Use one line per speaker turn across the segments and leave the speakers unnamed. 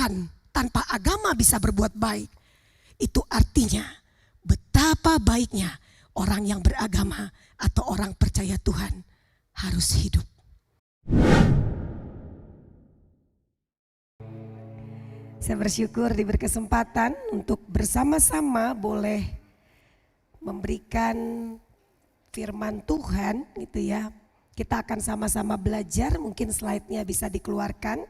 Tuhan tanpa agama bisa berbuat baik. Itu artinya betapa baiknya orang yang beragama atau orang percaya Tuhan harus hidup. Saya bersyukur diberi kesempatan untuk bersama-sama boleh memberikan firman Tuhan gitu ya. Kita akan sama-sama belajar, mungkin slide-nya bisa dikeluarkan.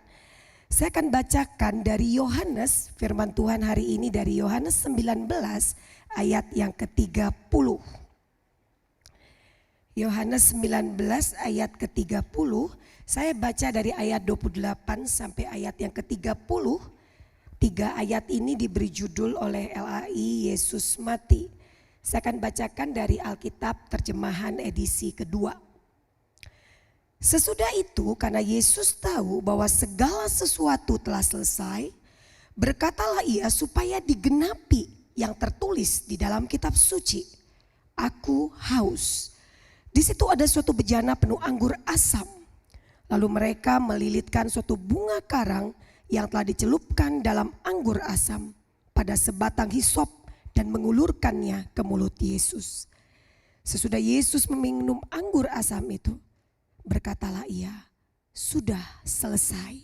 Saya akan bacakan dari Yohanes, firman Tuhan hari ini dari Yohanes 19 ayat yang ke-30. Yohanes 19 ayat ke-30, saya baca dari ayat 28 sampai ayat yang ke-30. 3 ayat ini diberi judul oleh LAI Yesus Mati. Saya akan bacakan dari Alkitab terjemahan edisi kedua. Sesudah itu karena Yesus tahu bahwa segala sesuatu telah selesai, berkatalah ia supaya digenapi yang tertulis di dalam kitab suci. Aku haus. Di situ ada suatu bejana penuh anggur asam. Lalu mereka melilitkan suatu bunga karang yang telah dicelupkan dalam anggur asam pada sebatang hisop dan mengulurkannya ke mulut Yesus. Sesudah Yesus meminum anggur asam itu, berkatalah ia, sudah selesai.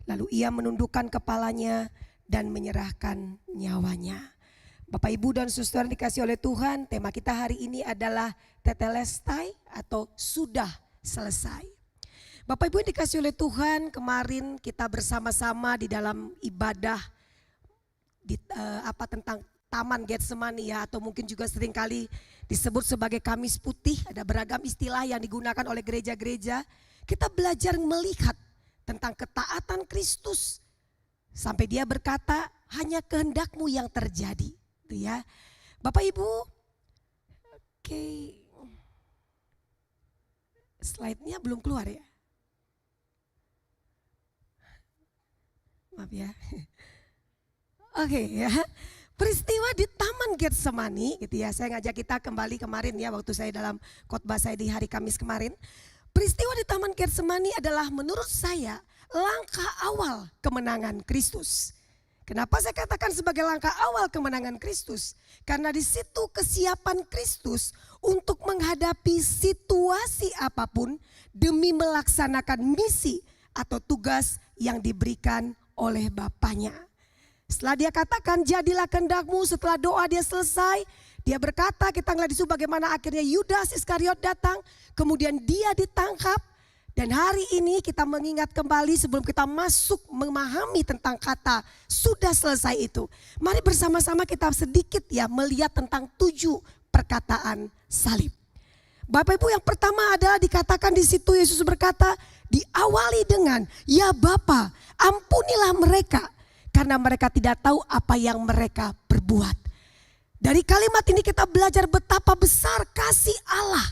Lalu ia menundukkan kepalanya dan menyerahkan nyawanya. Bapak, Ibu dan Saudara dikasih oleh Tuhan, tema kita hari ini adalah tetelestai atau sudah selesai. Bapak Ibu yang dikasih oleh Tuhan, kemarin kita bersama-sama di dalam ibadah tentang Taman Getsemani ya, atau mungkin juga seringkali disebut sebagai Kamis Putih. Ada beragam istilah yang digunakan oleh gereja-gereja. Kita belajar melihat tentang ketaatan Kristus sampai dia berkata hanya kehendakmu yang terjadi. Itu ya. Bapak Ibu, oke. Slide-nya belum keluar ya. Maaf ya. Oke ya. Peristiwa di Taman Getsemani gitu ya. Saya ngajak kita kembali kemarin ya, waktu saya dalam khotbah saya di hari Kamis kemarin. Peristiwa di Taman Getsemani adalah menurut saya langkah awal kemenangan Kristus. Kenapa saya katakan sebagai langkah awal kemenangan Kristus? Karena di situ kesiapan Kristus untuk menghadapi situasi apapun demi melaksanakan misi atau tugas yang diberikan oleh Bapaknya. Setelah dia katakan jadilah kehendakmu, setelah doa dia selesai, dia berkata, kita ngeliat disitu bagaimana akhirnya Yudas Iskariot datang, kemudian dia ditangkap. Dan hari ini kita mengingat kembali sebelum kita masuk memahami tentang kata sudah selesai itu. Mari bersama-sama kita sedikit ya melihat tentang 7 perkataan salib. Bapak Ibu, yang pertama adalah dikatakan di situ Yesus berkata, diawali dengan ya Bapa, ampunilah mereka karena mereka tidak tahu apa yang mereka perbuat. Dari kalimat ini kita belajar betapa besar kasih Allah,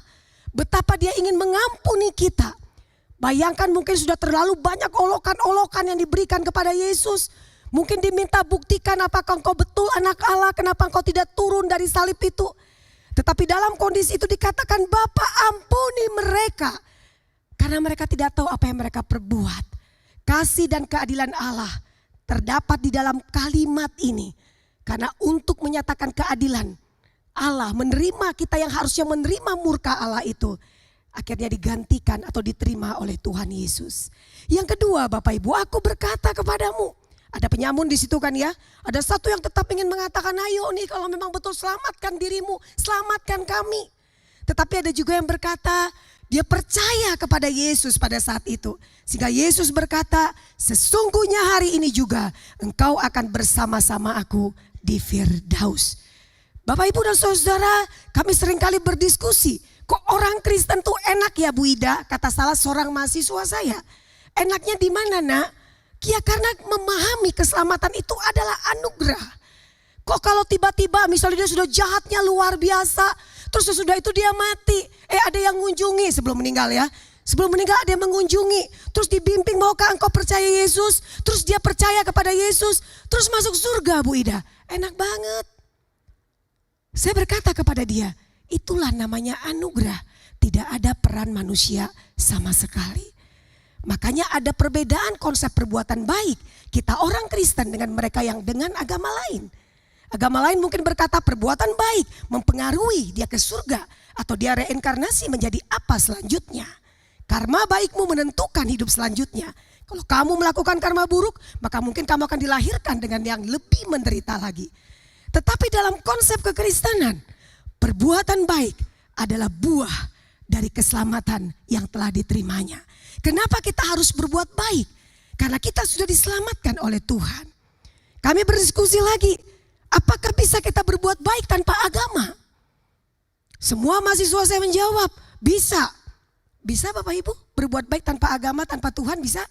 betapa dia ingin mengampuni kita. Bayangkan mungkin sudah terlalu banyak olokan-olokan yang diberikan kepada Yesus. Mungkin diminta buktikan apakah engkau betul anak Allah, kenapa engkau tidak turun dari salib itu. Tetapi dalam kondisi itu dikatakan Bapa, ampuni mereka karena mereka tidak tahu apa yang mereka perbuat. Kasih dan keadilan Allah terdapat di dalam kalimat ini. Karena untuk menyatakan keadilan Allah menerima kita yang harusnya menerima murka Allah itu, akhirnya digantikan atau diterima oleh Tuhan Yesus. Yang kedua Bapak Ibu, aku berkata kepadamu. Ada penyamun di situ kan ya. Ada satu yang tetap ingin mengatakan, ayo nih kalau memang betul selamatkan dirimu, selamatkan kami. Tetapi ada juga yang berkata, dia percaya kepada Yesus pada saat itu. Sehingga Yesus berkata, sesungguhnya hari ini juga engkau akan bersama-sama aku di Firdaus. Bapak Ibu dan Saudara, kami seringkali berdiskusi. Kok orang Kristen tuh enak ya Bu Ida, kata salah seorang mahasiswa saya. Enaknya di mana nak? Ya karena memahami keselamatan itu adalah anugerah. Kok kalau tiba-tiba misalnya dia sudah jahatnya luar biasa, terus sesudah itu dia mati. Ada yang mengunjungi sebelum meninggal ya. Sebelum meninggal ada yang mengunjungi. Terus dibimbing, maukah engkau percaya Yesus? Terus dia percaya kepada Yesus. Terus masuk surga Bu Ida. Enak banget. Saya berkata kepada dia, itulah namanya anugerah. Tidak ada peran manusia sama sekali. Makanya ada perbedaan konsep perbuatan baik kita orang Kristen dengan mereka yang dengan agama lain. Agama lain mungkin berkata perbuatan baik mempengaruhi dia ke surga atau dia reinkarnasi menjadi apa selanjutnya. Karma baikmu menentukan hidup selanjutnya. Kalau kamu melakukan karma buruk, maka mungkin kamu akan dilahirkan dengan yang lebih menderita lagi. Tetapi dalam konsep kekristenan, perbuatan baik adalah buah dari keselamatan yang telah diterimanya. Kenapa kita harus berbuat baik? Karena kita sudah diselamatkan oleh Tuhan. Kami berdiskusi lagi, apakah bisa kita berbuat baik tanpa agama? Semua mahasiswa saya menjawab, bisa. Bisa Bapak Ibu berbuat baik tanpa agama, tanpa Tuhan bisa?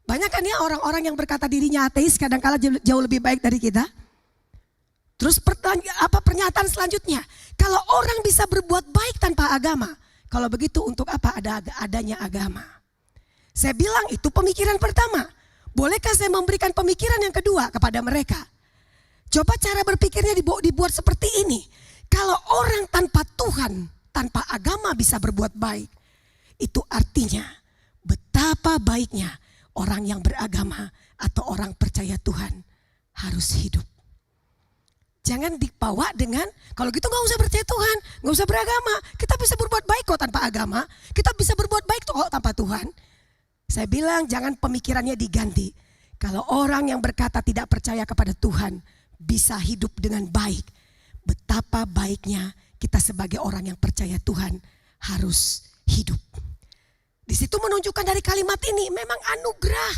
Banyak kan ya orang-orang yang berkata dirinya ateis kadang-kala jauh lebih baik dari kita. Terus pernyataan selanjutnya, kalau orang bisa berbuat baik tanpa agama, kalau begitu untuk apa adanya agama? Saya bilang itu pemikiran pertama. Bolehkah saya memberikan pemikiran yang kedua kepada mereka? Coba cara berpikirnya dibuat seperti ini. Kalau orang tanpa Tuhan, tanpa agama bisa berbuat baik, itu artinya betapa baiknya orang yang beragama atau orang percaya Tuhan harus hidup. Jangan dibawa dengan, kalau gitu gak usah percaya Tuhan, gak usah beragama. Kita bisa berbuat baik kok tanpa agama, kita bisa berbuat baik kok tanpa Tuhan. Saya bilang jangan pemikirannya diganti. Kalau orang yang berkata tidak percaya kepada Tuhan bisa hidup dengan baik, betapa baiknya kita sebagai orang yang percaya Tuhan harus hidup. Di situ menunjukkan dari kalimat ini memang anugerah.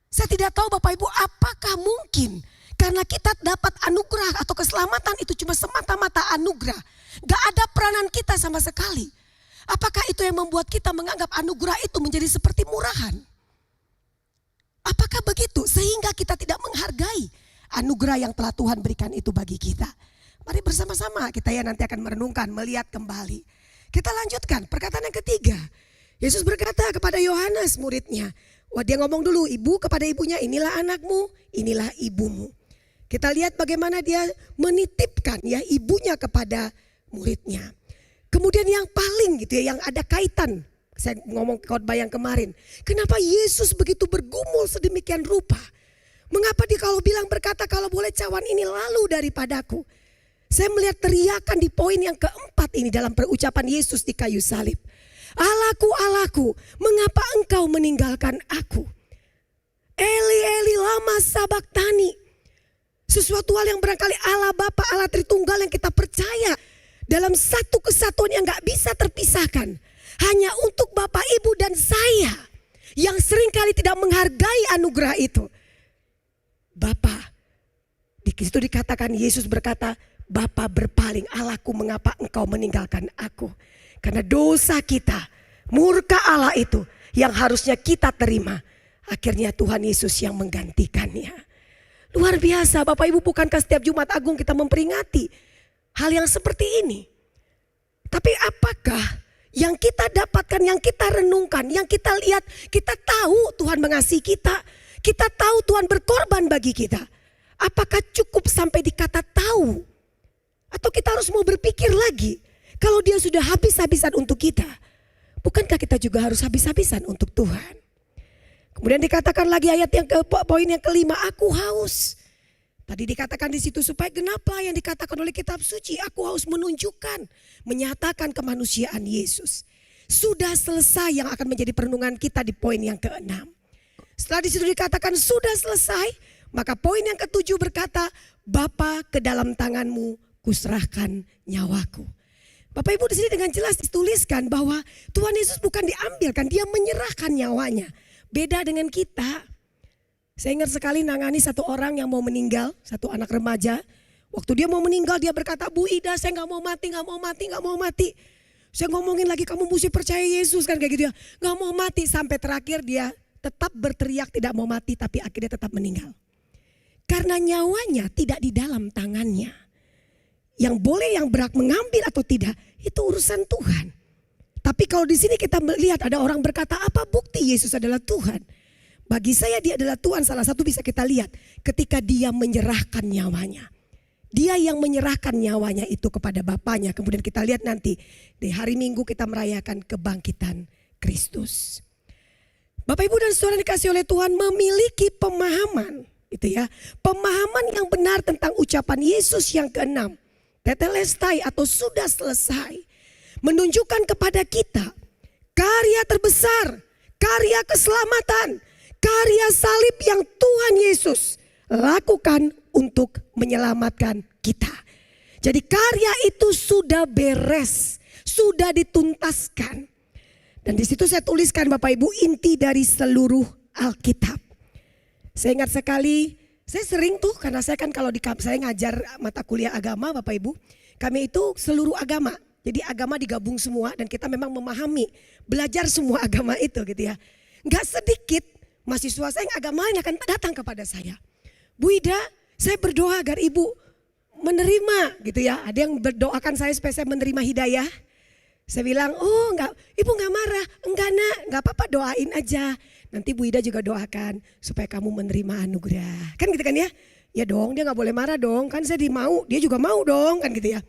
Saya tidak tahu Bapak Ibu apakah mungkin karena kita dapat anugerah atau keselamatan itu cuma semata-mata anugerah. Gak ada peranan kita sama sekali. Apakah itu yang membuat kita menganggap anugerah itu menjadi seperti murahan? Apakah begitu sehingga kita tidak menghargai anugerah yang telah Tuhan berikan itu bagi kita? Mari bersama-sama kita ya nanti akan merenungkan, melihat kembali. Kita lanjutkan perkataan yang ketiga. Yesus berkata kepada Yohanes muridnya. Wah, dia ngomong dulu ibu kepada ibunya, inilah anakmu, inilah ibumu. Kita lihat bagaimana dia menitipkan ya ibunya kepada muridnya. Kemudian yang paling gitu ya, yang ada kaitan. Saya ngomong khotbah yang kemarin. Kenapa Yesus begitu bergumul sedemikian rupa? Mengapa dia kalau bilang berkata kalau boleh cawan ini lalu daripadaku. Saya melihat teriakan di poin yang keempat ini dalam perucapan Yesus di kayu salib. Allahku, Allahku, mengapa engkau meninggalkan aku? Eli, Eli, lama sabachthani. Sesuatu hal yang barangkali Allah Bapa, Allah Tritunggal yang kita percaya dalam satu kesatuan yang gak bisa terpisahkan. Hanya untuk Bapak, Ibu dan saya yang seringkali tidak menghargai anugerah itu. Bapa, di situ dikatakan Yesus berkata, Bapa berpaling, Allahku mengapa engkau meninggalkan aku. Karena dosa kita, murka Allah itu yang harusnya kita terima. Akhirnya Tuhan Yesus yang menggantikannya. Luar biasa Bapak Ibu, bukankah setiap Jumat Agung kita memperingati hal yang seperti ini? Tapi apakah yang kita dapatkan, yang kita renungkan, yang kita lihat, kita tahu Tuhan mengasihi kita. Kita tahu Tuhan berkorban bagi kita. Apakah cukup sampai di kata tahu? Atau kita harus mau berpikir lagi. Kalau dia sudah habis-habisan untuk kita, bukankah kita juga harus habis-habisan untuk Tuhan? Kemudian dikatakan lagi ayat yang poin yang kelima, aku haus. Tadi dikatakan di situ supaya kenapa yang dikatakan oleh kitab suci, aku haus menunjukkan, menyatakan kemanusiaan Yesus. Sudah selesai yang akan menjadi perenungan kita di poin yang keenam. Setelah di situ dikatakan sudah selesai, maka poin yang ketujuh berkata, Bapa ke dalam tanganmu kuserahkan nyawaku. Bapak Ibu di sini dengan jelas dituliskan bahwa Tuhan Yesus bukan diambilkan, dia menyerahkan nyawanya. Beda dengan kita. Saya ingat sekali nangani satu orang yang mau meninggal, satu anak remaja. Waktu dia mau meninggal dia berkata, Bu Ida saya gak mau mati, gak mau mati, gak mau mati. Saya ngomongin lagi kamu mesti percaya Yesus kan kayak gitu ya. Gak mau mati sampai terakhir dia tetap berteriak tidak mau mati tapi akhirnya tetap meninggal. Karena nyawanya tidak di dalam tangannya. Yang boleh yang berhak mengambil atau tidak itu urusan Tuhan. Tapi kalau di sini kita melihat ada orang berkata apa bukti Yesus adalah Tuhan. Bagi saya dia adalah Tuhan, salah satu bisa kita lihat ketika dia menyerahkan nyawanya. Dia yang menyerahkan nyawanya itu kepada Bapaknya. Kemudian kita lihat nanti di hari Minggu kita merayakan kebangkitan Kristus. Bapak Ibu dan Saudara dikasih oleh Tuhan memiliki pemahaman, gitu ya. Pemahaman yang benar tentang ucapan Yesus yang keenam, tetelestai atau sudah selesai, menunjukkan kepada kita karya terbesar, karya keselamatan, karya salib yang Tuhan Yesus lakukan untuk menyelamatkan kita. Jadi karya itu sudah beres, sudah dituntaskan. Dan di situ saya tuliskan Bapak Ibu inti dari seluruh Alkitab. Saya ingat sekali, saya sering tuh karena saya kan kalau saya ngajar mata kuliah agama Bapak Ibu, kami itu seluruh agama. Jadi agama digabung semua dan kita memang memahami, belajar semua agama itu gitu ya. Enggak sedikit mahasiswa saya yang agama lain akan datang kepada saya. Bu Ida, saya berdoa agar Ibu menerima gitu ya. Ada yang berdoakan saya supaya saya menerima hidayah. Saya bilang, oh enggak, Ibu enggak marah. Enggak nak, enggak apa-apa doain aja. Nanti Bu Ida juga doakan supaya kamu menerima anugerah. Kan gitu kan ya? Ya dong, dia enggak boleh marah dong. Kan saya mau, dia juga mau dong kan gitu ya.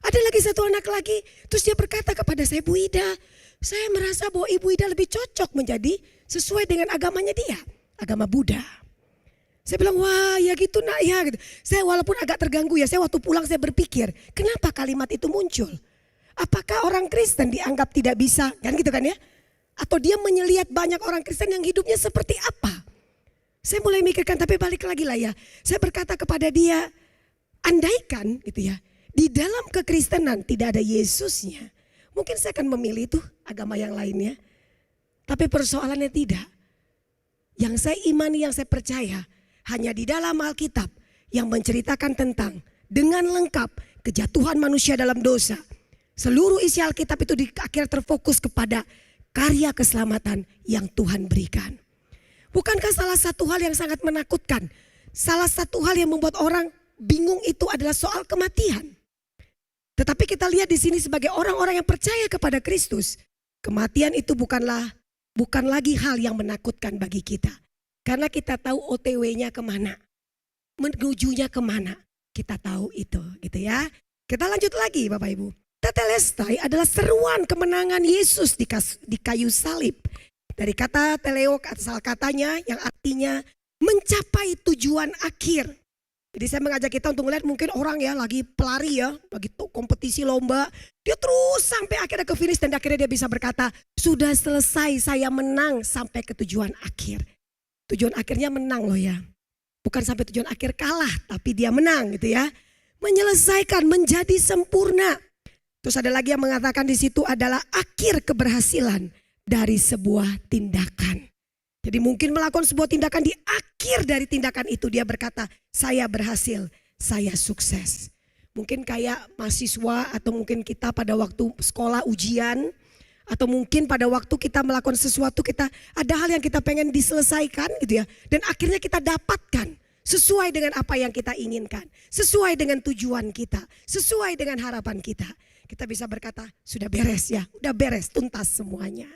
Ada lagi satu anak lagi, terus dia berkata kepada saya, Bu Ida, saya merasa bahwa Ibu Ida lebih cocok menjadi sesuai dengan agamanya dia, agama Buddha. Saya bilang, wah ya gitu nak ya. Gitu. Saya walaupun agak terganggu ya, saya waktu pulang saya berpikir, kenapa kalimat itu muncul? Apakah orang Kristen dianggap tidak bisa, kan gitu kan ya? Atau dia menyelihat banyak orang Kristen yang hidupnya seperti apa? Saya mulai mikirkan, tapi balik lagi lah ya. Saya berkata kepada dia, andaikan gitu ya, di dalam kekristenan tidak ada Yesusnya, mungkin saya akan memilih tuh agama yang lainnya. Tapi persoalannya tidak. Yang saya imani, yang saya percaya, hanya di dalam Alkitab yang menceritakan tentang dengan lengkap kejatuhan manusia dalam dosa. Seluruh isi Alkitab itu akhirnya terfokus kepada karya keselamatan yang Tuhan berikan. Bukankah salah satu hal yang sangat menakutkan, salah satu hal yang membuat orang bingung itu adalah soal kematian. Tetapi kita lihat di sini sebagai orang-orang yang percaya kepada Kristus, kematian itu bukan lagi hal yang menakutkan bagi kita. Karena kita tahu OTW-nya kemana, menujunya kemana, kita tahu itu gitu ya. Kita lanjut lagi Bapak Ibu. Tetelestai adalah seruan kemenangan Yesus di kayu salib. Dari kata teleo, asal katanya yang artinya mencapai tujuan akhir. Jadi saya mengajak kita untuk melihat mungkin orang ya lagi pelari ya, lagi kompetisi lomba. Dia terus sampai akhirnya ke finish dan akhirnya dia bisa berkata, sudah selesai, saya menang sampai ke tujuan akhir. Tujuan akhirnya menang loh ya. Bukan sampai tujuan akhir kalah, tapi dia menang gitu ya. Menyelesaikan, menjadi sempurna. Terus ada lagi yang mengatakan di situ adalah akhir keberhasilan dari sebuah tindakan. Jadi mungkin melakukan sebuah tindakan, di akhir dari tindakan itu dia berkata, saya berhasil, saya sukses. Mungkin kayak mahasiswa atau mungkin kita pada waktu sekolah ujian, atau mungkin pada waktu kita melakukan sesuatu, kita ada hal yang kita pengen diselesaikan gitu ya. Dan akhirnya kita dapatkan sesuai dengan apa yang kita inginkan, sesuai dengan tujuan kita, sesuai dengan harapan kita. Kita bisa berkata, sudah beres ya, udah beres, tuntas semuanya.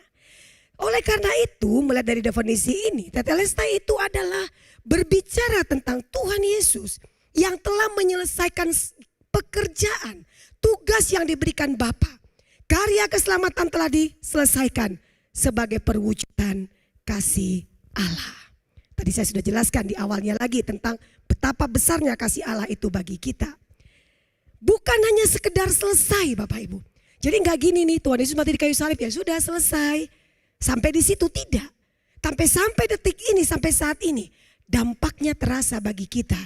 Oleh karena itu, melihat dari definisi ini, tetelestai itu adalah berbicara tentang Tuhan Yesus yang telah menyelesaikan pekerjaan, tugas yang diberikan Bapa. Karya keselamatan telah diselesaikan sebagai perwujudan kasih Allah. Tadi saya sudah jelaskan di awalnya lagi tentang betapa besarnya kasih Allah itu bagi kita. Bukan hanya sekedar selesai Bapak Ibu. Jadi enggak gini nih, Tuhan Yesus mati di kayu salib ya sudah selesai. Sampai di situ tidak. Sampai detik ini, sampai saat ini. Dampaknya terasa bagi kita.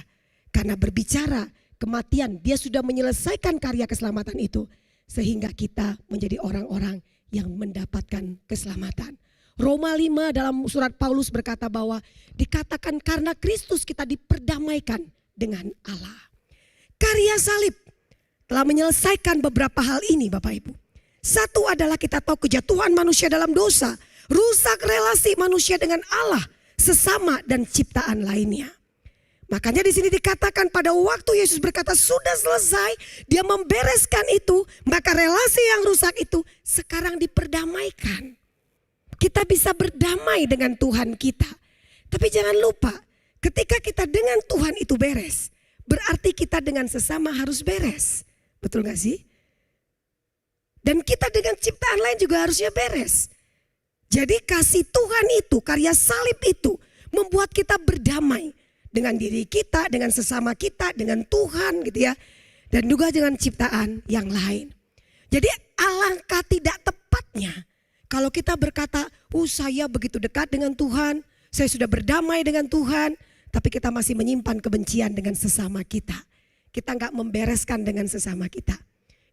Karena berbicara kematian, dia sudah menyelesaikan karya keselamatan itu. Sehingga kita menjadi orang-orang yang mendapatkan keselamatan. Roma 5 dalam surat Paulus berkata bahwa dikatakan karena Kristus kita diperdamaikan dengan Allah. Karya salib telah menyelesaikan beberapa hal ini Bapak Ibu. Satu adalah kita tahu kejatuhan manusia dalam dosa. Rusak relasi manusia dengan Allah, sesama dan ciptaan lainnya. Makanya di sini dikatakan pada waktu Yesus berkata sudah selesai, dia membereskan itu, maka relasi yang rusak itu sekarang diperdamaikan. Kita bisa berdamai dengan Tuhan kita. Tapi jangan lupa, ketika kita dengan Tuhan itu beres, berarti kita dengan sesama harus beres. Betul gak sih? Dan kita dengan ciptaan lain juga harusnya beres. Jadi kasih Tuhan itu, karya salib itu membuat kita berdamai dengan diri kita, dengan sesama kita, dengan Tuhan gitu ya. Dan juga dengan ciptaan yang lain. Jadi alangkah tidak tepatnya kalau kita berkata, saya begitu dekat dengan Tuhan, saya sudah berdamai dengan Tuhan, tapi kita masih menyimpan kebencian dengan sesama kita. Kita nggak membereskan dengan sesama kita.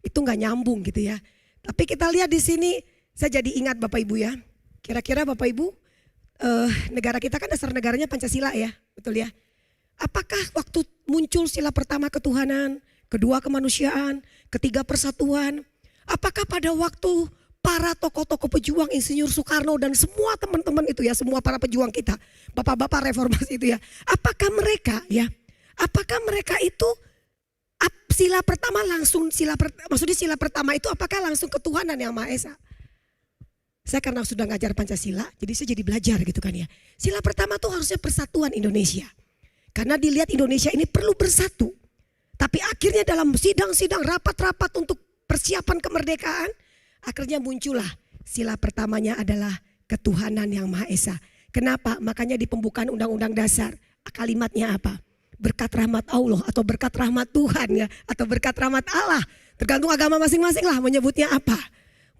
Itu nggak nyambung gitu ya. Tapi kita lihat di sini, saya jadi ingat Bapak Ibu ya. Kira-kira Bapak Ibu, negara kita kan dasar negaranya Pancasila ya, betul ya. Apakah waktu muncul sila pertama ketuhanan, kedua kemanusiaan, ketiga persatuan, apakah pada waktu para tokoh-tokoh pejuang Insinyur Soekarno dan semua teman-teman itu ya, semua para pejuang kita, bapak-bapak reformasi itu ya, apakah mereka itu sila pertama langsung sila pertama itu apakah langsung ketuhanan yang Maha Esa? Saya karena sudah ngajar Pancasila, jadi saya jadi belajar gitu kan ya. Sila pertama tuh harusnya persatuan Indonesia. Karena dilihat Indonesia ini perlu bersatu. Tapi akhirnya dalam sidang-sidang rapat-rapat untuk persiapan kemerdekaan, akhirnya muncullah sila pertamanya adalah ketuhanan yang Maha Esa. Kenapa? Makanya di pembukaan Undang-Undang Dasar kalimatnya apa? Berkat rahmat Allah atau berkat rahmat Tuhan ya, atau berkat rahmat Allah. Tergantung agama masing-masing lah menyebutnya apa.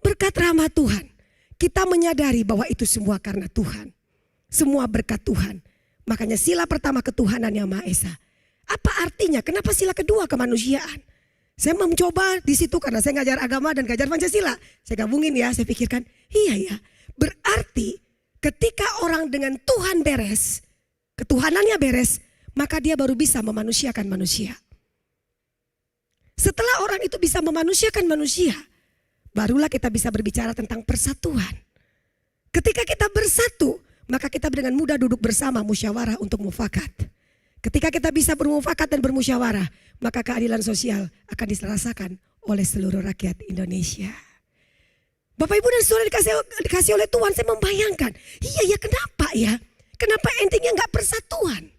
Berkat rahmat Tuhan. Kita menyadari bahwa itu semua karena Tuhan. Semua berkat Tuhan. Makanya sila pertama ketuhanan yang Maha Esa. Apa artinya? Kenapa sila kedua kemanusiaan? Saya mencoba di situ karena saya ngajar agama dan ngajar Pancasila. Saya gabungin ya, saya pikirkan, iya ya. Berarti ketika orang dengan Tuhan beres, ketuhanannya beres, maka dia baru bisa memanusiakan manusia. Setelah orang itu bisa memanusiakan manusia, barulah kita bisa berbicara tentang persatuan. Ketika kita bersatu, maka kita dengan mudah duduk bersama musyawarah untuk mufakat. Ketika kita bisa bermufakat dan bermusyawarah, maka keadilan sosial akan dirasakan oleh seluruh rakyat Indonesia. Bapak Ibu dan Saudara dikasih oleh Tuhan, saya membayangkan, iya ya kenapa ya? Kenapa endingnya nggak persatuan?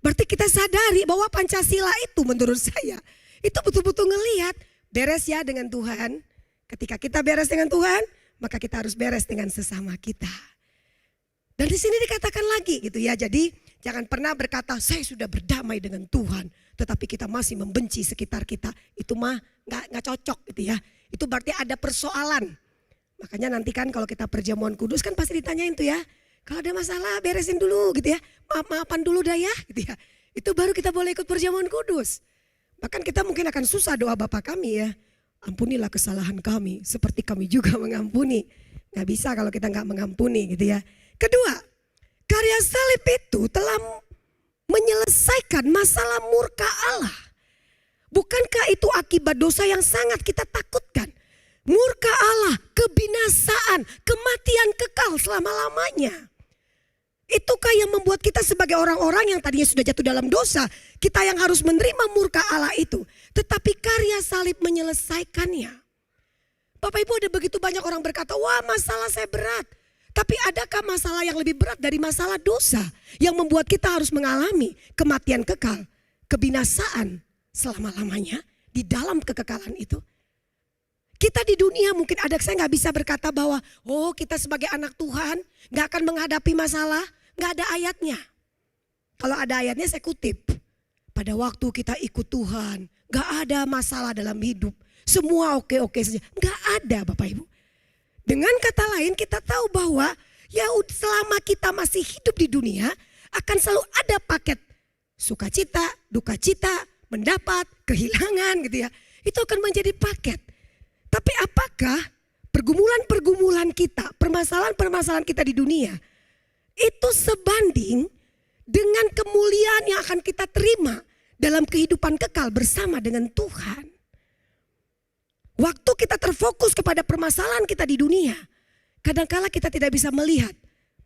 Berarti kita sadari bahwa Pancasila itu menurut saya, itu betul-betul ngelihat beres ya dengan Tuhan. Ketika kita beres dengan Tuhan, maka kita harus beres dengan sesama kita. Dan di sini dikatakan lagi gitu ya. Jadi jangan pernah berkata saya sudah berdamai dengan Tuhan, tetapi kita masih membenci sekitar kita. Itu mah nggak cocok gitu ya. Itu berarti ada persoalan. Makanya nanti kan kalau kita perjamuan kudus kan pasti ditanyain tuh ya. Kalau ada masalah beresin dulu gitu ya. Maaf-maafan dulu dah ya gitu ya. Itu baru kita boleh ikut perjamuan kudus. Bahkan kita mungkin akan susah doa Bapa kami ya. Ampunilah kesalahan kami seperti kami juga mengampuni. Gak bisa kalau kita gak mengampuni gitu ya. Kedua, karya salib itu telah menyelesaikan masalah murka Allah. Bukankah itu akibat dosa yang sangat kita takutkan? Murka Allah, kebinasaan, kematian kekal selama-lamanya. Itukah yang membuat kita sebagai orang-orang yang tadinya sudah jatuh dalam dosa, kita yang harus menerima murka Allah itu. Tetapi karya salib menyelesaikannya. Bapak Ibu, ada begitu banyak orang berkata, wah masalah saya berat. Tapi adakah masalah yang lebih berat dari masalah dosa yang membuat kita harus mengalami kematian kekal, kebinasaan selama-lamanya di dalam kekekalan itu? Kita di dunia mungkin ada, saya nggak bisa berkata bahwa kita sebagai anak Tuhan nggak akan menghadapi masalah, nggak ada ayatnya. Kalau ada ayatnya saya kutip. Pada waktu kita ikut Tuhan, nggak ada masalah dalam hidup, semua oke-oke saja, nggak ada Bapak Ibu. Dengan kata lain kita tahu bahwa ya selama kita masih hidup di dunia akan selalu ada paket sukacita, duka cita, mendapat, kehilangan gitu ya. Itu akan menjadi paket. Tapi apakah pergumulan-pergumulan kita, permasalahan-permasalahan kita di dunia itu sebanding dengan kemuliaan yang akan kita terima dalam kehidupan kekal bersama dengan Tuhan? Waktu kita terfokus kepada permasalahan kita di dunia, kadangkala kita tidak bisa melihat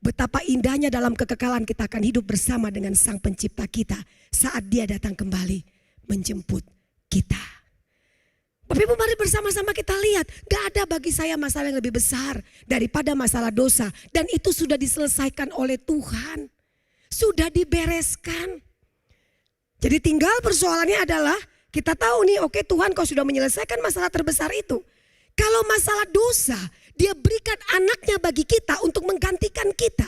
betapa indahnya dalam kekekalan kita akan hidup bersama dengan Sang Pencipta kita saat Dia datang kembali menjemput kita. Bapak Ibu, mari bersama-sama kita lihat, gak ada bagi saya masalah yang lebih besar daripada masalah dosa. Dan itu sudah diselesaikan oleh Tuhan. Sudah dibereskan. Jadi tinggal persoalannya adalah, kita tahu nih, oke Tuhan kau sudah menyelesaikan masalah terbesar itu. Kalau masalah dosa Dia berikan anaknya bagi kita untuk menggantikan kita.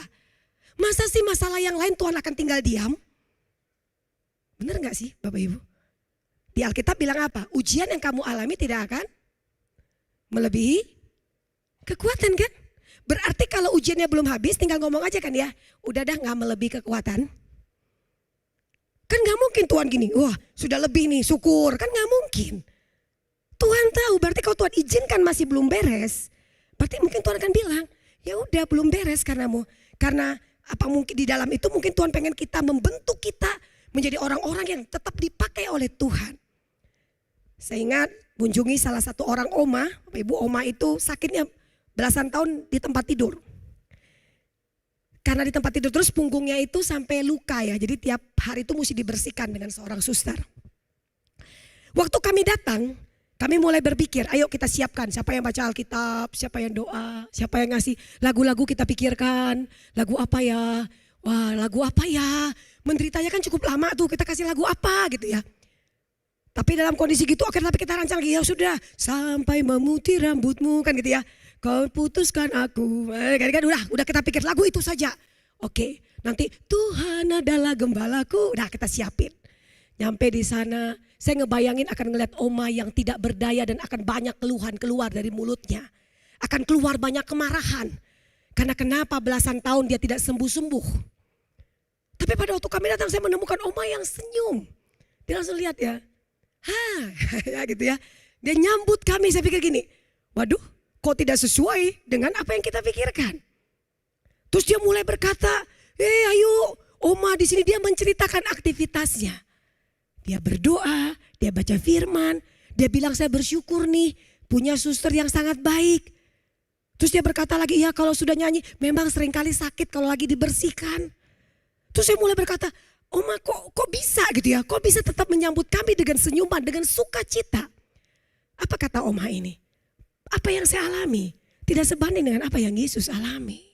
Masa sih masalah yang lain Tuhan akan tinggal diam? Benar gak sih Bapak Ibu? Di Alkitab bilang apa? Ujian yang kamu alami tidak akan melebihi kekuatan kan? Berarti kalau ujiannya belum habis tinggal ngomong aja kan ya. Udah dah gak melebihi kekuatan. Kan gak mungkin Tuhan gini, wah sudah lebih nih syukur. Kan gak mungkin. Tuhan tahu berarti kalau Tuhan izinkan masih belum beres. Berarti mungkin Tuhan akan bilang, ya udah belum beres karena apa mungkin di dalam itu mungkin Tuhan pengen kita membentuk kita menjadi orang-orang yang tetap dipakai oleh Tuhan. Saya ingat kunjungi salah satu orang oma, ibu oma itu sakitnya belasan tahun di tempat tidur. Karena di tempat tidur terus punggungnya itu sampai luka ya, jadi tiap hari itu mesti dibersihkan dengan seorang suster. Waktu kami datang, kami mulai berpikir, ayo kita siapkan siapa yang baca Alkitab, siapa yang doa, siapa yang ngasih lagu-lagu kita pikirkan, lagu apa ya, wah lagu apa ya, menderitanya kan cukup lama tuh kita kasih lagu apa gitu ya. Tapi dalam kondisi gitu akhirnya kita rancang lagi, ya sudah sampai memutih rambutmu kan gitu ya. Kau putuskan aku, kan udah kita pikir lagu itu saja. Oke, nanti Tuhan adalah gembalaku, udah kita siapin. Nyampe di sana, saya ngebayangin akan ngeliat oma yang tidak berdaya dan akan banyak keluhan keluar dari mulutnya. Akan keluar banyak kemarahan. Karena kenapa belasan tahun dia tidak sembuh-sembuh. Tapi pada waktu kami datang saya menemukan oma yang senyum. Dia langsung lihat ya. Ya gitu ya. Dia nyambut kami, saya pikir gini. Waduh, kok tidak sesuai dengan apa yang kita pikirkan. Terus dia mulai berkata, ayo oma di sini, dia menceritakan aktivitasnya. Dia berdoa, dia baca firman, dia bilang saya bersyukur nih punya suster yang sangat baik. Terus dia berkata lagi, ya kalau sudah nyanyi memang seringkali sakit kalau lagi dibersihkan. Terus saya mulai berkata, oma kok bisa gitu ya, kok bisa tetap menyambut kami dengan senyuman, dengan sukacita. Apa kata oma ini? Apa yang saya alami tidak sebanding dengan apa yang Yesus alami.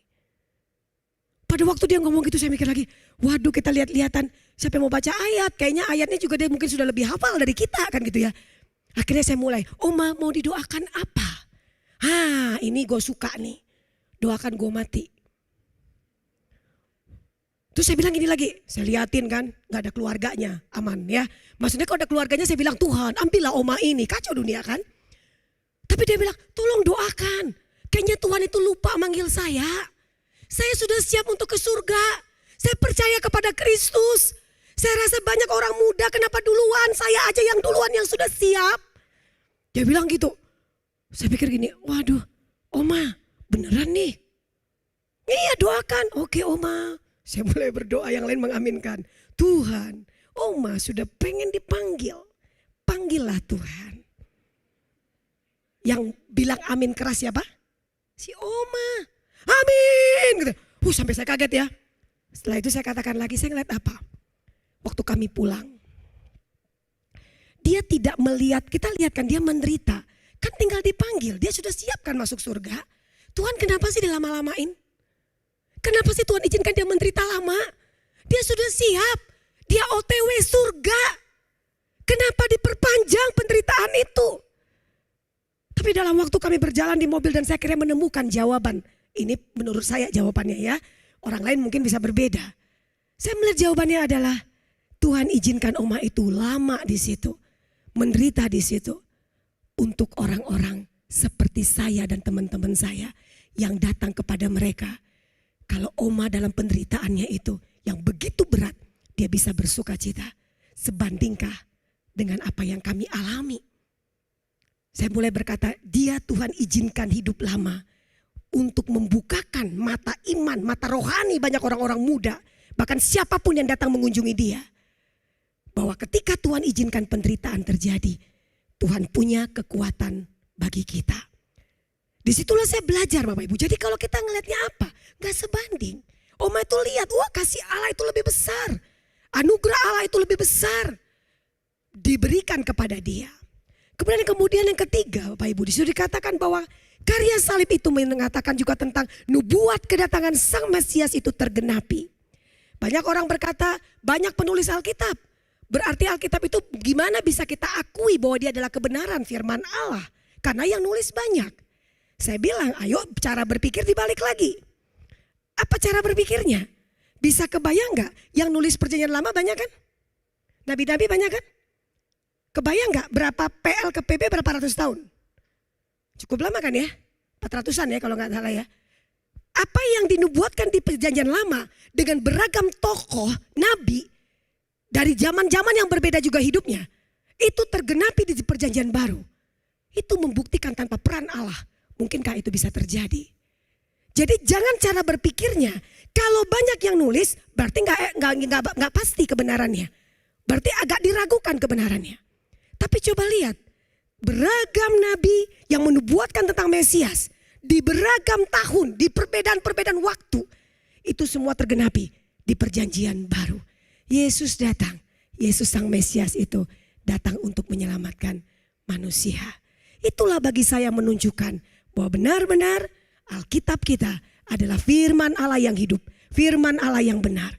Pada waktu dia ngomong gitu saya mikir lagi, waduh kita lihat-lihatan siapa yang mau baca ayat. Kayaknya ayatnya juga dia mungkin sudah lebih hafal dari kita kan gitu ya. Akhirnya saya mulai, oma mau didoakan apa? Ini gue suka nih, doakan gue mati. Terus saya bilang gini lagi, saya liatin kan gak ada keluarganya, aman ya. Maksudnya kalau ada keluarganya saya bilang Tuhan ambillah oma ini, kacau dunia kan. Tapi dia bilang tolong doakan, kayaknya Tuhan itu lupa manggil saya. Saya sudah siap untuk ke surga. Saya percaya kepada Kristus. Saya rasa banyak orang muda kenapa duluan. Saya aja yang duluan yang sudah siap. Dia bilang gitu. Saya pikir gini, waduh oma beneran nih. Iya doakan. Oke oma. Saya mulai berdoa, yang lain mengaminkan. Tuhan, oma sudah pengen dipanggil. Panggillah Tuhan. Yang bilang amin keras siapa? Si oma. Amin. Sampai saya kaget ya. Setelah itu saya katakan lagi, saya ngeliat apa? Waktu kami pulang. Dia tidak melihat, kita lihat kan dia menderita. Kan tinggal dipanggil, dia sudah siap kan masuk surga. Tuhan kenapa sih dilama-lamain? Kenapa sih Tuhan izinkan dia menderita lama? Dia sudah siap, dia OTW surga. Kenapa diperpanjang penderitaan itu? Tapi dalam waktu kami berjalan di mobil dan saya akhirnya menemukan jawaban. Ini menurut saya jawabannya ya. Orang lain mungkin bisa berbeda. Saya melihat jawabannya adalah Tuhan izinkan oma itu lama di situ. Menderita di situ. Untuk orang-orang seperti saya dan teman-teman saya yang datang kepada mereka. Kalau oma dalam penderitaannya itu yang begitu berat, dia bisa bersuka cita. Sebandingkah dengan apa yang kami alami? Saya mulai berkata, dia Tuhan izinkan hidup lama untuk membukakan mata iman, mata rohani banyak orang-orang muda. Bahkan siapapun yang datang mengunjungi dia. Bahwa ketika Tuhan izinkan penderitaan terjadi, Tuhan punya kekuatan bagi kita. Disitulah saya belajar Bapak Ibu. Jadi kalau kita ngelihatnya apa? Gak sebanding. Oma itu lihat, wah kasih Allah itu lebih besar. Anugerah Allah itu lebih besar. Diberikan kepada dia. Kemudian yang ketiga Bapak Ibu, disitu dikatakan bahwa karya salib itu mengatakan juga tentang nubuat kedatangan Sang Mesias itu tergenapi. Banyak orang berkata, banyak penulis Alkitab. Berarti Alkitab itu gimana bisa kita akui bahwa dia adalah kebenaran firman Allah. Karena yang nulis banyak. Saya bilang ayo cara berpikir dibalik lagi. Apa cara berpikirnya? Bisa kebayang gak yang nulis perjanjian lama banyak kan? Nabi-nabi banyak kan? Kebayang gak berapa PL ke PB berapa ratus tahun? Cukup lama kan ya? 400-an ya kalau gak salah ya. Apa yang dinubuatkan di perjanjian lama dengan beragam tokoh nabi dari zaman-zaman yang berbeda juga hidupnya. Itu tergenapi di perjanjian baru. Itu membuktikan tanpa peran Allah. Mungkinkah itu bisa terjadi? Jadi jangan cara berpikirnya. Kalau banyak yang nulis berarti nggak pasti kebenarannya. Berarti agak diragukan kebenarannya. Tapi coba lihat. Beragam nabi yang menubuatkan tentang Mesias. Di beragam tahun, di perbedaan-perbedaan waktu. Itu semua tergenapi di perjanjian baru. Yesus datang. Yesus sang Mesias itu datang untuk menyelamatkan manusia. Itulah bagi saya menunjukkan bahwa benar-benar Alkitab kita adalah firman Allah yang hidup. Firman Allah yang benar.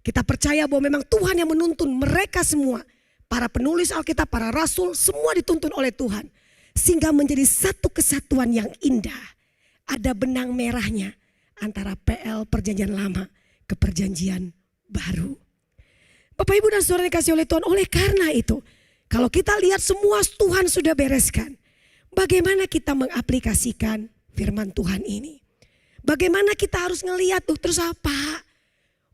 Kita percaya bahwa memang Tuhan yang menuntun mereka semua. Para penulis Alkitab, para rasul semua dituntun oleh Tuhan. Sehingga menjadi satu kesatuan yang indah. Ada benang merahnya antara PL perjanjian lama ke perjanjian baru. Bapak Ibu dan Saudara dikasih oleh Tuhan, oleh karena itu kalau kita lihat semua Tuhan sudah bereskan. Bagaimana kita mengaplikasikan firman Tuhan ini? Bagaimana kita harus ngelihat terus apa?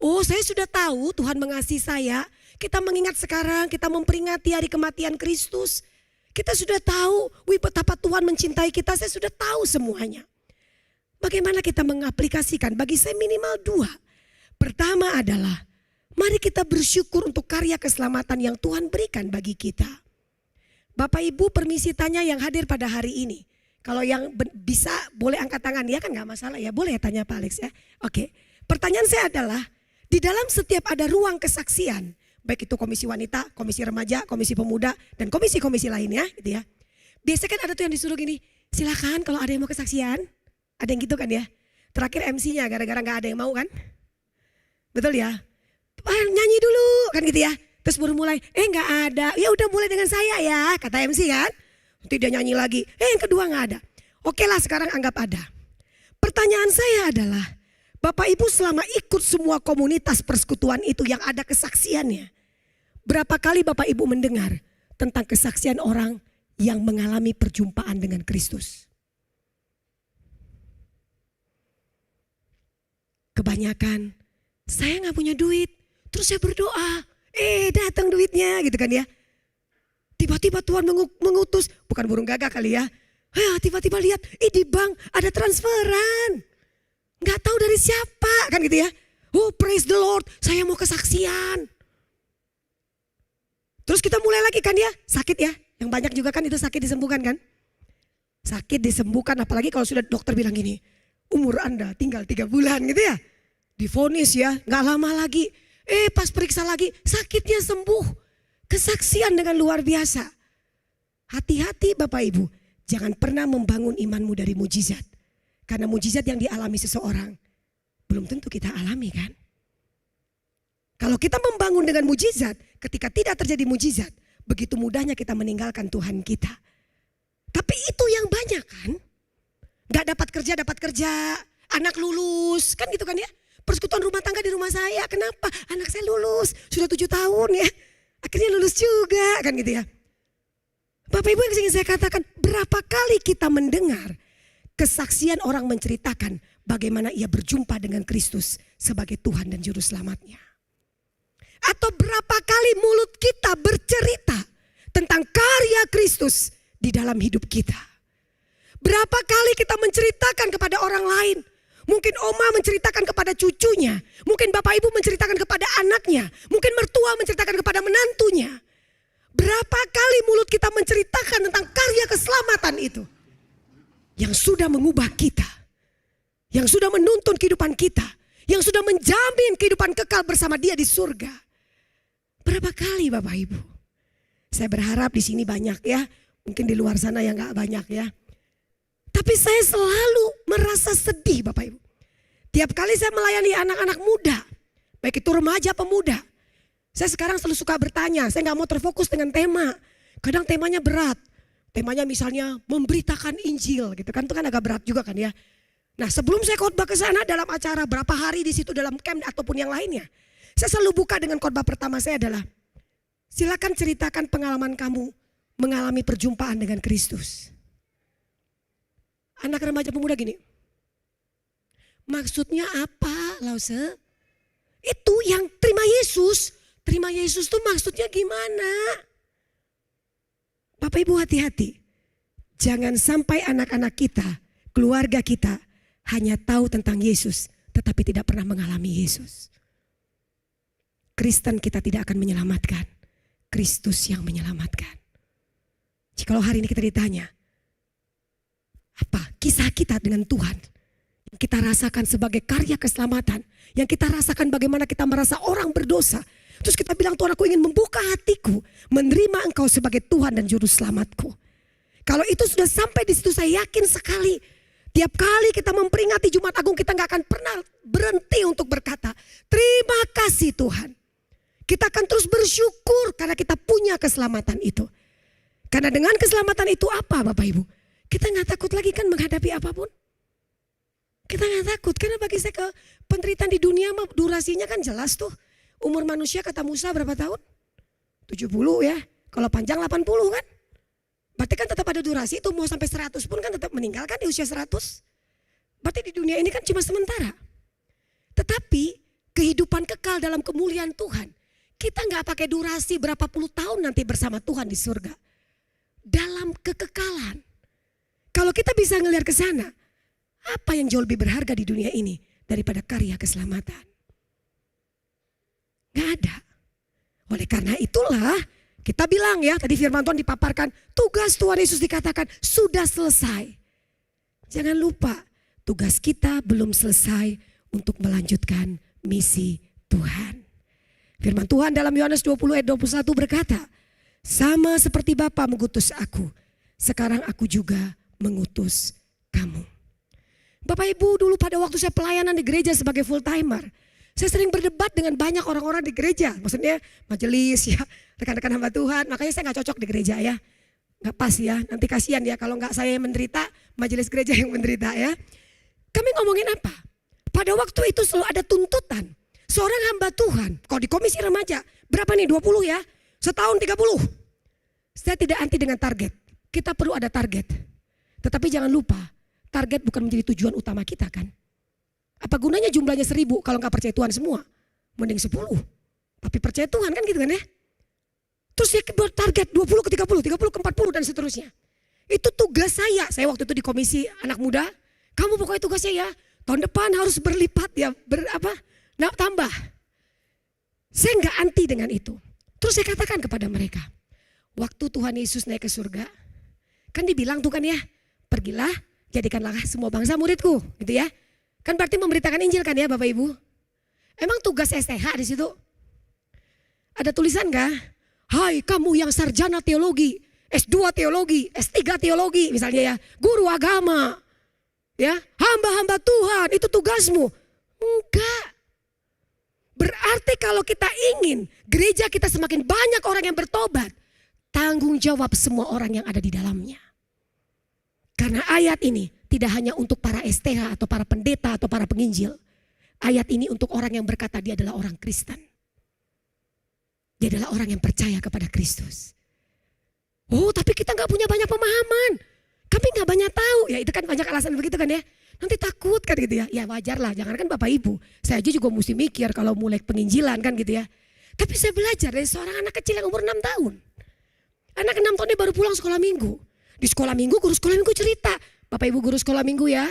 Oh, saya sudah tahu Tuhan mengasihi saya. Kita mengingat sekarang, kita memperingati hari kematian Kristus. Kita sudah tahu betapa Tuhan mencintai kita, saya sudah tahu semuanya. Bagaimana kita mengaplikasikan? Bagi saya minimal 2. Pertama adalah mari kita bersyukur untuk karya keselamatan yang Tuhan berikan bagi kita. Bapak Ibu permisi tanya yang hadir pada hari ini. Kalau yang bisa boleh angkat tangan ya kan gak masalah ya. Boleh ya tanya Pak Alex ya. Oke. Pertanyaan saya adalah di dalam setiap ada ruang kesaksian. Baik itu komisi wanita, komisi remaja, komisi pemuda dan komisi-komisi lainnya gitu ya. Biasanya kan ada tuh yang disuruh gini. Silakan kalau ada yang mau kesaksian. Ada yang gitu kan ya. Terakhir MC-nya gara-gara gak ada yang mau kan. Betul ya. Nyanyi dulu kan gitu ya. Terus baru mulai, gak ada. Ya udah mulai dengan saya ya, kata MC kan. Nanti dia nyanyi lagi, yang kedua gak ada. Oke lah sekarang anggap ada. Pertanyaan saya adalah, Bapak Ibu selama ikut semua komunitas persekutuan itu yang ada kesaksiannya. Berapa kali Bapak Ibu mendengar tentang kesaksian orang yang mengalami perjumpaan dengan Kristus? Kebanyakan, saya gak punya duit, terus saya berdoa. Datang duitnya gitu kan ya. Tiba-tiba Tuhan mengutus, bukan burung gagak kali ya. Tiba-tiba lihat, di bank ada transferan. Gak tahu dari siapa kan gitu ya. Oh praise the Lord, saya mau kesaksian. Terus kita mulai lagi kan ya, sakit ya. Yang banyak juga kan itu sakit disembuhkan kan. Sakit disembuhkan apalagi kalau sudah dokter bilang gini. Umur Anda tinggal 3 bulan gitu ya. Divonis ya, gak lama lagi. Pas periksa lagi sakitnya sembuh. Kesaksian dengan luar biasa. Hati-hati Bapak Ibu. Jangan pernah membangun imanmu dari mujizat. Karena mujizat yang dialami seseorang belum tentu kita alami kan. Kalau kita membangun dengan mujizat, ketika tidak terjadi mujizat, begitu mudahnya kita meninggalkan Tuhan kita. Tapi itu yang banyak kan. Gak dapat kerja, anak lulus kan gitu kan ya. Persekutuan rumah tangga di rumah saya, kenapa? Anak saya lulus, sudah 7 tahun ya. Akhirnya lulus juga kan gitu ya. Bapak Ibu yang ingin saya katakan, berapa kali kita mendengar kesaksian orang menceritakan bagaimana ia berjumpa dengan Kristus sebagai Tuhan dan Juru Selamatnya. Atau berapa kali mulut kita bercerita tentang karya Kristus di dalam hidup kita. Berapa kali kita menceritakan kepada orang lain. Mungkin oma menceritakan kepada cucunya. Mungkin bapak ibu menceritakan kepada anaknya. Mungkin mertua menceritakan kepada menantunya. Berapa kali mulut kita menceritakan tentang karya keselamatan itu. Yang sudah mengubah kita. Yang sudah menuntun kehidupan kita. Yang sudah menjamin kehidupan kekal bersama dia di surga. Berapa kali bapak ibu. Saya berharap di sini banyak ya. Mungkin di luar sana yang gak banyak ya. Tapi saya selalu merasa sedih Bapak Ibu. Tiap kali saya melayani anak-anak muda, baik itu remaja pemuda. Saya sekarang selalu suka bertanya, saya gak mau terfokus dengan tema. Kadang temanya berat, Temanya misalnya memberitakan Injil gitu kan, itu kan agak berat juga kan ya. Nah sebelum saya khotbah ke sana dalam acara berapa hari di situ dalam camp ataupun yang lainnya, saya selalu buka dengan khotbah pertama saya adalah, silakan ceritakan pengalaman kamu mengalami perjumpaan dengan Kristus. Anak remaja pemuda gini, maksudnya apa Lause? Itu yang terima Yesus tuh maksudnya gimana? Bapak Ibu hati-hati, jangan sampai anak-anak kita, keluarga kita hanya tahu tentang Yesus tetapi tidak pernah mengalami Yesus. Kristen kita tidak akan menyelamatkan, Kristus yang menyelamatkan. Jikalau hari ini kita ditanya, apa kisah kita dengan Tuhan yang kita rasakan sebagai karya keselamatan, yang kita rasakan bagaimana kita merasa orang berdosa, terus kita bilang, Tuhan aku ingin membuka hatiku, menerima Engkau sebagai Tuhan dan Juru Selamatku. Kalau itu sudah sampai di situ, saya yakin sekali, tiap kali kita memperingati Jumat Agung, kita gak akan pernah berhenti untuk berkata, terima kasih Tuhan. Kita akan terus bersyukur karena kita punya keselamatan itu. Karena dengan keselamatan itu apa Bapak Ibu? Kita gak takut lagi kan menghadapi apapun. Kita gak takut, karena bagi saya penderitaan di dunia durasinya kan jelas tuh. Umur manusia kata Musa berapa tahun? 70 ya. Kalau panjang 80 kan. Berarti kan tetap ada durasi itu, mau sampai 100 pun kan tetap meninggal kan di usia 100. Berarti di dunia ini kan cuma sementara. Tetapi kehidupan kekal dalam kemuliaan Tuhan. Kita gak pakai durasi berapa puluh tahun nanti bersama Tuhan di surga. Dalam kekekalan. Kalau kita bisa ngelihat ke sana, apa yang jauh lebih berharga di dunia ini daripada karya keselamatan? Gak ada. Oleh karena itulah kita bilang ya, tadi firman Tuhan dipaparkan, tugas Tuhan Yesus dikatakan sudah selesai. Jangan lupa, tugas kita belum selesai untuk melanjutkan misi Tuhan. Firman Tuhan dalam Yohanes 20 ayat 21 berkata, sama seperti Bapa mengutus aku, sekarang aku juga mengutus kamu. Bapak Ibu, dulu pada waktu saya pelayanan di gereja sebagai full timer, saya sering berdebat dengan banyak orang-orang di gereja. Maksudnya majelis ya, rekan-rekan hamba Tuhan. Makanya saya gak cocok di gereja ya. Gak pas ya, nanti kasihan ya kalau gak saya yang menderita, majelis gereja yang menderita ya. Kami ngomongin apa? Pada waktu itu selalu ada tuntutan. Seorang hamba Tuhan, kalau di komisi remaja, berapa nih 20 ya? Setahun 30. Saya tidak anti dengan target. Kita perlu ada target. Tetapi jangan lupa, target bukan menjadi tujuan utama kita kan. Apa gunanya jumlahnya 1000 kalau gak percaya Tuhan semua? Mending 10. Tapi percaya Tuhan kan gitu kan ya. Terus ya buat target 20 ke 30, 30 ke 40 dan seterusnya. Itu tugas saya. Saya waktu itu di komisi anak muda. Kamu pokoknya tugasnya ya, tahun depan harus berlipat ya, tambah. Saya gak anti dengan itu. Terus saya katakan kepada mereka, waktu Tuhan Yesus naik ke surga, kan dibilang tuh kan ya, pergilah jadikanlah semua bangsa muridku gitu ya. Kan berarti memberitakan Injil kan ya Bapak Ibu. Emang tugas STH di situ? Ada tulisan gak? Hai kamu yang sarjana teologi, S2 teologi, S3 teologi misalnya ya. Guru agama, ya hamba-hamba Tuhan itu tugasmu. Enggak. Berarti kalau kita ingin gereja kita semakin banyak orang yang bertobat, tanggung jawab semua orang yang ada di dalamnya. Karena ayat ini tidak hanya untuk para STH atau para pendeta atau para penginjil. Ayat ini untuk orang yang berkata dia adalah orang Kristen. Dia adalah orang yang percaya kepada Kristus. Oh tapi kita gak punya banyak pemahaman. Kami gak banyak tahu. Ya itu kan banyak alasan begitu kan ya. Nanti takut kan gitu ya. Ya wajar lah, jangan kan Bapak Ibu. Saya aja juga mesti mikir kalau mulai penginjilan kan gitu ya. Tapi saya belajar dari seorang anak kecil yang umur 6 tahun. Anak 6 tahun dia baru pulang sekolah minggu. Di sekolah minggu, guru sekolah minggu cerita. Bapak Ibu guru sekolah minggu ya,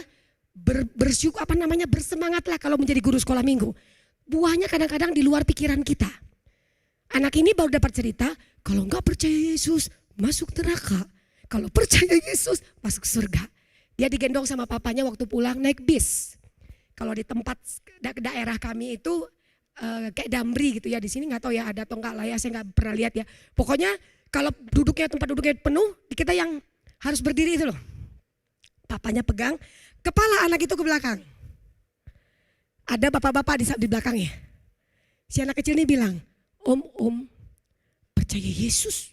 bersemangatlah kalau menjadi guru sekolah minggu. Buahnya kadang-kadang di luar pikiran kita. Anak ini baru dapat cerita, kalau enggak percaya Yesus masuk neraka. Kalau percaya Yesus masuk surga. Dia digendong sama papanya waktu pulang naik bis. Kalau di tempat daerah kami itu kayak Damri gitu ya. Di sini nggak tahu ya ada atau enggak lah ya, saya nggak pernah lihat ya. Pokoknya kalau tempat duduknya penuh, kita yang harus berdiri itu loh. Papanya pegang, kepala anak itu ke belakang. Ada bapak-bapak di belakangnya. Si anak kecil ini bilang, Om, percaya Yesus.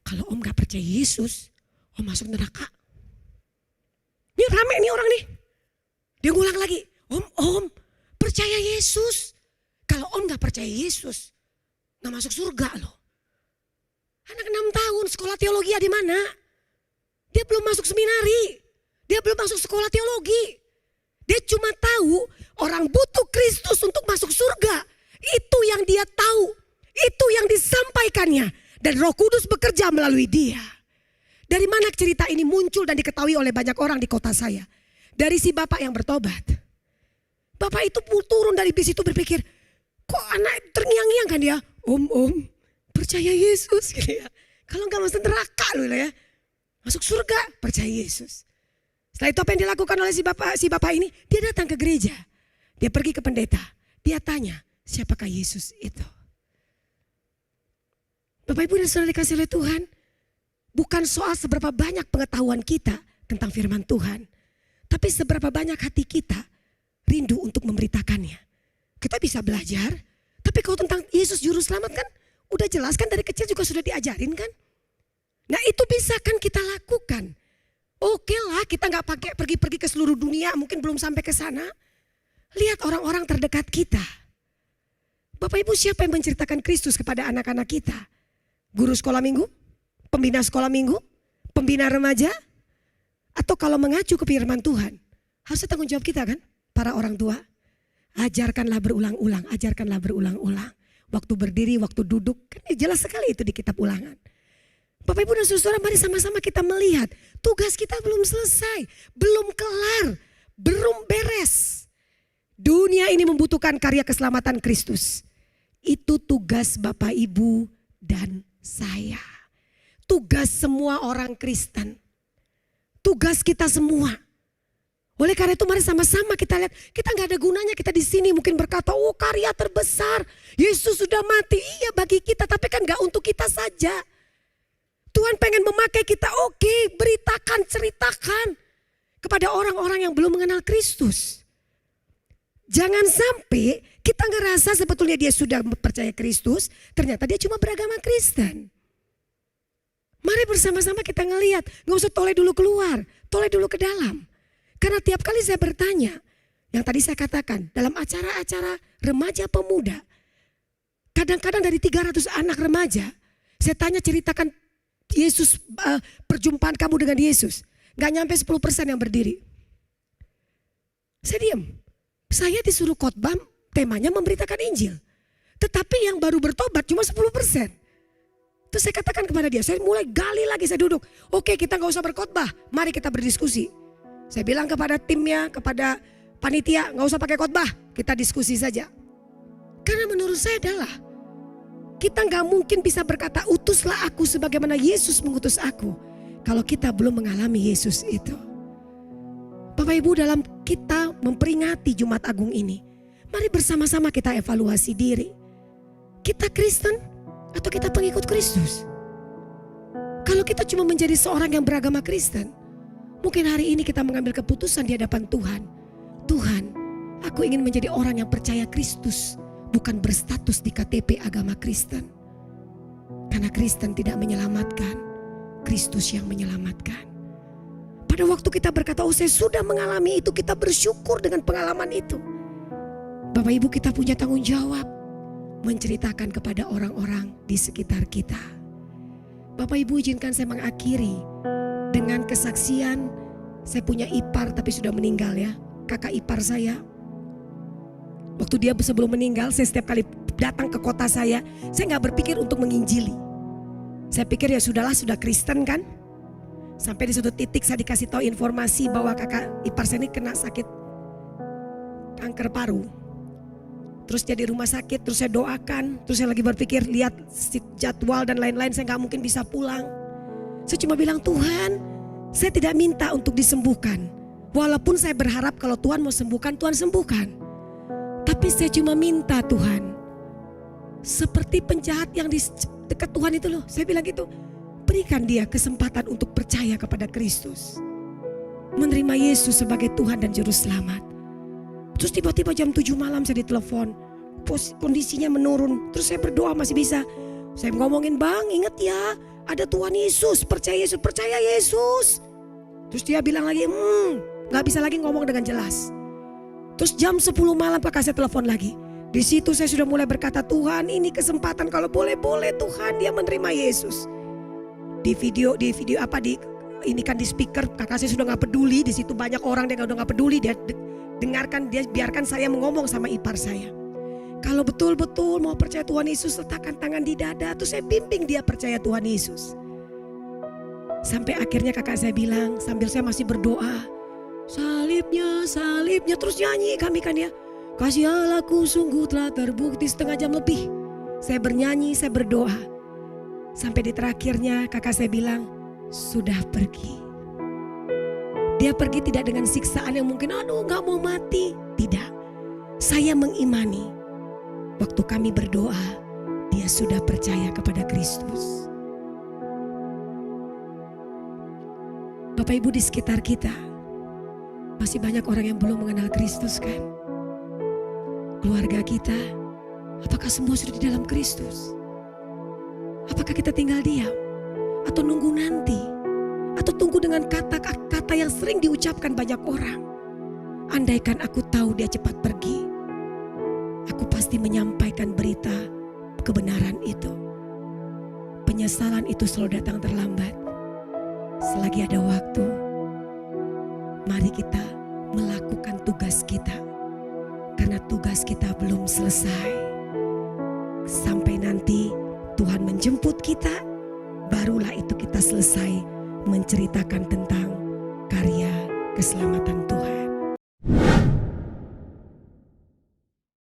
Kalau Om gak percaya Yesus, Om masuk neraka. Ini rame nih orang nih. Dia ngulang lagi. Om percaya Yesus. Kalau om gak percaya Yesus, gak masuk surga loh. Anak 6 tahun sekolah teologi di mana? Dia belum masuk seminari. Dia belum masuk sekolah teologi. Dia cuma tahu orang butuh Kristus untuk masuk surga. Itu yang dia tahu. Itu yang disampaikannya. Dan Roh Kudus bekerja melalui dia. Dari mana cerita ini muncul dan diketahui oleh banyak orang di kota saya? Dari si bapak yang bertobat. Bapak itu turun dari bis itu berpikir, kok anak terngiang-ngiang kan dia? Om, percaya Yesus gitu ya. Kalau enggak masuk neraka loh ya. Masuk surga, percaya Yesus. Setelah itu apa yang dilakukan oleh si bapak ini? Dia datang ke gereja. Dia pergi ke pendeta. Dia tanya, siapakah Yesus itu? Bapak Ibu dan Saudara dikasih oleh Tuhan. Bukan soal seberapa banyak pengetahuan kita tentang firman Tuhan. Tapi seberapa banyak hati kita rindu untuk memberitakannya. Kita bisa belajar, tapi kalau tentang Yesus Juru Selamat kan udah jelas kan dari kecil juga sudah diajarin kan. Nah itu bisa kan kita lakukan. Oke lah kita gak pakai pergi-pergi ke seluruh dunia, mungkin belum sampai ke sana. Lihat orang-orang terdekat kita. Bapak Ibu siapa yang menceritakan Kristus kepada anak-anak kita? Guru sekolah minggu? Pembina sekolah minggu? Pembina remaja? Atau kalau mengacu ke firman Tuhan? Harusnya tanggung jawab kita kan? Para orang tua. Ajarkanlah berulang-ulang, ajarkanlah berulang-ulang. Waktu berdiri, waktu duduk, kan jelas sekali itu di kitab Ulangan. Bapak Ibu dan Saudara, mari sama-sama kita melihat tugas kita belum selesai, belum kelar, belum beres. Dunia ini membutuhkan karya keselamatan Kristus. Itu tugas Bapak Ibu dan saya. Tugas semua orang Kristen. Tugas kita semua. Oleh karena itu mari sama-sama kita lihat, kita gak ada gunanya kita di sini mungkin berkata, oh karya terbesar, Yesus sudah mati. Iya bagi kita, tapi kan gak untuk kita saja. Tuhan pengen memakai kita, oke, beritakan, ceritakan kepada orang-orang yang belum mengenal Kristus. Jangan sampai kita ngerasa sebetulnya dia sudah percaya Kristus, ternyata dia cuma beragama Kristen. Mari bersama-sama kita ngelihat, gak usah toleh dulu keluar, toleh dulu ke dalam. Karena tiap kali saya bertanya, yang tadi saya katakan, dalam acara-acara remaja pemuda, kadang-kadang dari 300 anak remaja, saya tanya ceritakan Yesus, perjumpaan kamu dengan Yesus. Gak nyampe 10% yang berdiri. Saya diam. Saya disuruh khotbah, temanya memberitakan Injil. Tetapi yang baru bertobat cuma 10%. Terus saya katakan kepada dia, saya mulai gali lagi, saya duduk. Oke, kita gak usah berkhotbah, mari kita berdiskusi. Saya bilang kepada timnya, kepada panitia, gak usah pakai khotbah, kita diskusi saja. Karena menurut saya adalah, kita gak mungkin bisa berkata, utuslah aku sebagaimana Yesus mengutus aku. Kalau kita belum mengalami Yesus itu. Bapak Ibu, dalam kita memperingati Jumat Agung ini, mari bersama-sama kita evaluasi diri. Kita Kristen atau kita pengikut Kristus? Kalau kita cuma menjadi seorang yang beragama Kristen, mungkin hari ini kita mengambil keputusan di hadapan Tuhan. Tuhan, aku ingin menjadi orang yang percaya Kristus, bukan berstatus di KTP agama Kristen. Karena Kristen tidak menyelamatkan, Kristus yang menyelamatkan. Pada waktu kita berkata, oh saya sudah mengalami itu, kita bersyukur dengan pengalaman itu. Bapak Ibu, kita punya tanggung jawab menceritakan kepada orang-orang di sekitar kita. Bapak Ibu, izinkan saya mengakhiri dengan kesaksian. Saya punya ipar tapi sudah meninggal ya, kakak ipar saya. Waktu dia sebelum meninggal, saya setiap kali datang ke kota saya gak berpikir untuk menginjili. Saya pikir ya sudahlah, sudah Kristen kan. Sampai di suatu titik saya dikasih tahu informasi bahwa kakak ipar saya ini kena sakit kanker paru. Terus dia di rumah sakit, terus saya doakan. Terus saya lagi berpikir, lihat jadwal dan lain-lain, saya gak mungkin bisa pulang. Saya cuma bilang, Tuhan, saya tidak minta untuk disembuhkan. Walaupun saya berharap kalau Tuhan mau sembuhkan, Tuhan sembuhkan. Tapi saya cuma minta Tuhan, seperti penjahat yang di dekat Tuhan itu loh. Saya bilang gitu, berikan dia kesempatan untuk percaya kepada Kristus. Menerima Yesus sebagai Tuhan dan Juru Selamat. Terus tiba-tiba jam 7 malam saya ditelepon. Kondisinya menurun. Terus saya berdoa masih bisa. Saya ngomongin, Bang ingat ya, ada Tuhan Yesus, percaya Yesus, percaya Yesus. Terus dia bilang lagi, gak bisa lagi ngomong dengan jelas. Terus jam 10 malam kakak saya telepon lagi. Di situ saya sudah mulai berkata, Tuhan ini kesempatan kalau boleh Tuhan dia menerima Yesus. Di video ini kan di speaker, kakak saya sudah gak peduli. Di situ banyak orang dia udah gak peduli, dia dengarkan, dia biarkan saya ngomong sama ipar saya. Kalau betul-betul mau percaya Tuhan Yesus, letakkan tangan di dada. Terus saya bimbing dia percaya Tuhan Yesus. Sampai akhirnya kakak saya bilang sambil saya masih berdoa, salibnya, salibnya, terus nyanyi kami kan ya. Kasih Allahku sungguh telah terbukti, setengah jam lebih. Saya bernyanyi, saya berdoa. Sampai di terakhirnya kakak saya bilang, sudah pergi. Dia pergi tidak dengan siksaan yang mungkin aduh gak mau mati. Tidak. Saya mengimani. Waktu kami berdoa, dia sudah percaya kepada Kristus. Bapak Ibu di sekitar kita, masih banyak orang yang belum mengenal Kristus kan? Keluarga kita, apakah semua sudah di dalam Kristus? Apakah kita tinggal diam? Atau nunggu nanti? Atau tunggu dengan kata-kata yang sering diucapkan banyak orang? Andaikan aku tahu dia cepat pergi, aku pasti menyampaikan berita kebenaran itu. Penyesalan itu selalu datang terlambat. Selagi ada waktu, mari kita melakukan tugas kita. Karena tugas kita belum selesai. Sampai nanti Tuhan menjemput kita, barulah itu kita selesai menceritakan tentang karya keselamatan Tuhan.